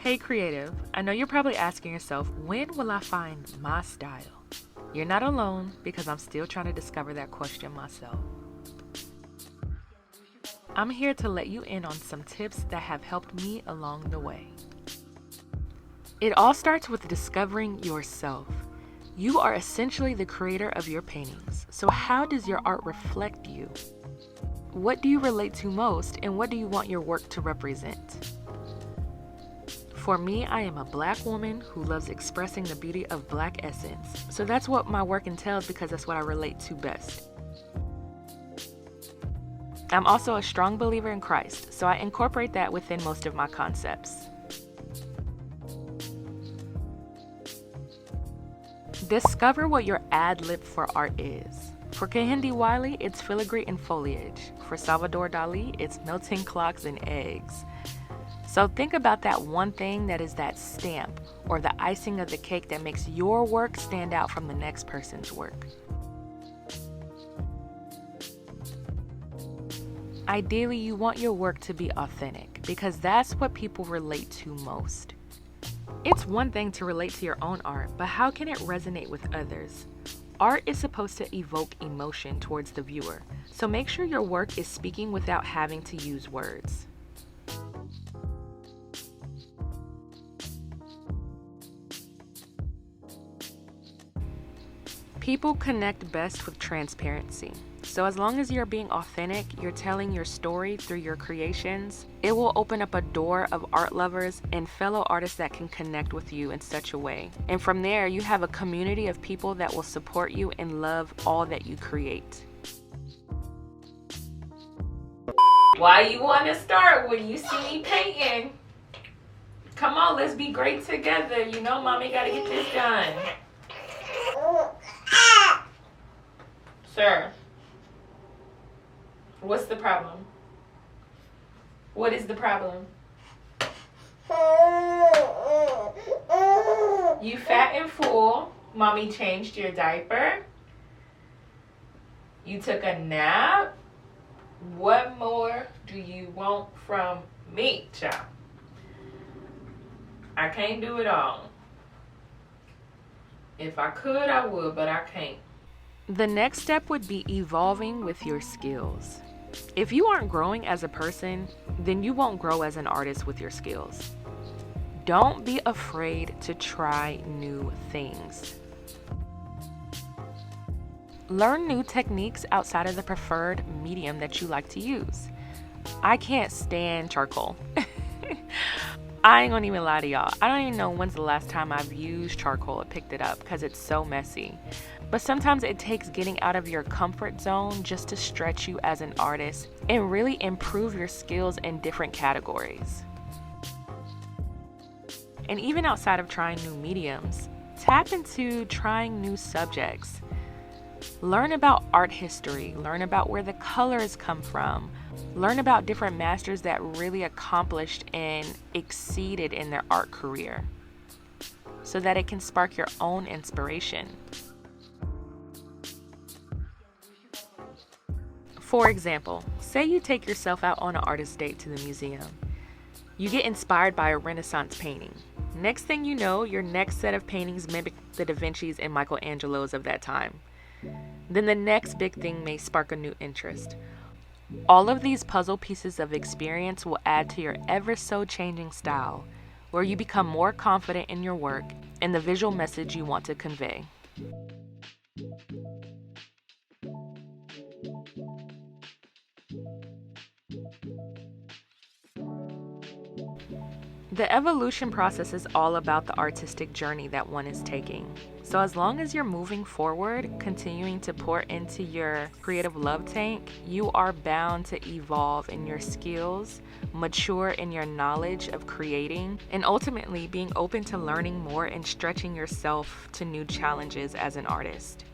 Hey creative, I know you're probably asking yourself, when will I find my style? You're not alone because I'm still trying to discover that question myself. I'm here to let you in on some tips that have helped me along the way. It all starts with discovering yourself. You are essentially the creator of your paintings, so how does your art reflect you? What do you relate to most, and what do you want your work to represent? For me, I am a Black woman who loves expressing the beauty of Black essence. So that's what my work entails because that's what I relate to best. I'm also a strong believer in Christ, so I incorporate that within most of my concepts. Discover what your ad-lib for art is. For Kehinde Wiley, it's filigree and foliage. For Salvador Dali, it's melting clocks and eggs. So think about that one thing that is that stamp or the icing of the cake that makes your work stand out from the next person's work. Ideally, you want your work to be authentic because that's what people relate to most. It's one thing to relate to your own art, but how can it resonate with others? Art is supposed to evoke emotion towards the viewer, so make sure your work is speaking without having to use words. People connect best with transparency. So as long as you're being authentic, you're telling your story through your creations, it will open up a door of art lovers and fellow artists that can connect with you in such a way. And from there, you have a community of people that will support you and love all that you create. Why you want to start when you see me painting? Come on, let's be great together. You know, mommy got to get this done. Sir, what's the problem? What is the problem? You fat and full. Mommy changed your diaper. You took a nap. What more do you want from me, child? I can't do it all. If I could, I would, but I can't. The next step would be evolving with your skills. If you aren't growing as a person, then you won't grow as an artist with your skills. Don't be afraid to try new things. Learn new techniques outside of the preferred medium that you like to use. I can't stand charcoal. I ain't gonna even lie to y'all. I don't even know when's the last time I've used charcoal or picked it up because it's so messy. But sometimes it takes getting out of your comfort zone just to stretch you as an artist and really improve your skills in different categories. And even outside of trying new mediums, tap into trying new subjects. Learn about art history, learn about where the colors come from, learn about different masters that really accomplished and exceeded in their art career so that it can spark your own inspiration. For example, say you take yourself out on an artist date to the museum. You get inspired by a Renaissance painting. Next thing you know, your next set of paintings mimic the Da Vinci's and Michelangelo's of that time. Then the next big thing may spark a new interest. All of these puzzle pieces of experience will add to your ever so changing style, where you become more confident in your work and the visual message you want to convey. The evolution process is all about the artistic journey that one is taking. So as long as you're moving forward, continuing to pour into your creative love tank, you are bound to evolve in your skills, mature in your knowledge of creating, and ultimately being open to learning more and stretching yourself to new challenges as an artist,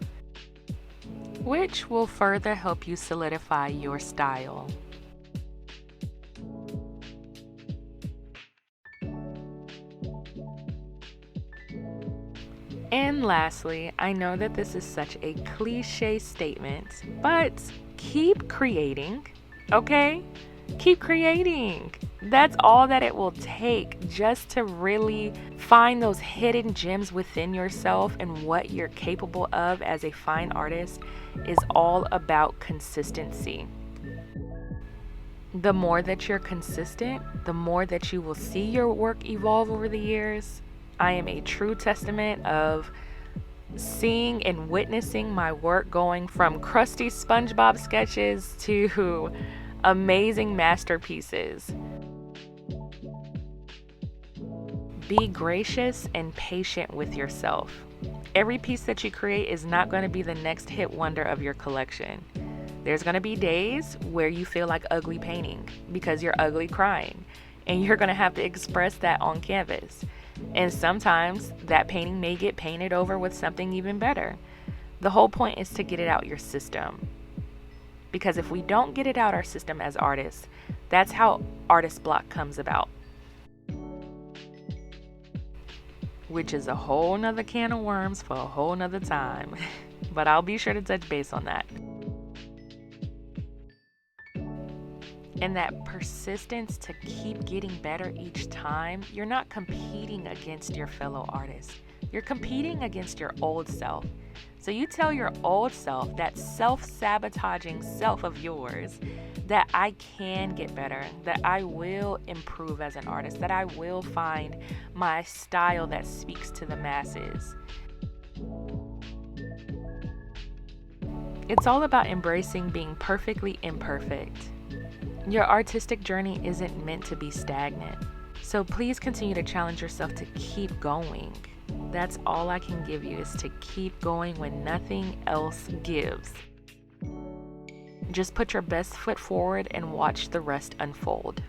which will further help you solidify your style. And lastly, I know that this is such a cliche statement, but keep creating, okay? Keep creating. That's all that it will take just to really find those hidden gems within yourself, and what you're capable of as a fine artist is all about consistency. The more that you're consistent, the more that you will see your work evolve over the years. I am a true testament of seeing and witnessing my work going from crusty SpongeBob sketches to amazing masterpieces. Be gracious and patient with yourself. Every piece that you create is not going to be the next hit wonder of your collection. There's going to be days where you feel like ugly painting because you're ugly crying, and you're going to have to express that on canvas. And sometimes that painting may get painted over with something even better. The whole point is to get it out your system. Because if we don't get it out our system as artists, that's how artist block comes about. Which is a whole nother can of worms for a whole nother time. But I'll be sure to touch base on that. And that persistence to keep getting better each time, you're not competing against your fellow artists. You're competing against your old self. So you tell your old self, that self-sabotaging self of yours, that I can get better, that I will improve as an artist, that I will find my style that speaks to the masses. It's all about embracing being perfectly imperfect. Your artistic journey isn't meant to be stagnant. So please continue to challenge yourself to keep going. That's all I can give you, is to keep going when nothing else gives. Just put your best foot forward and watch the rest unfold.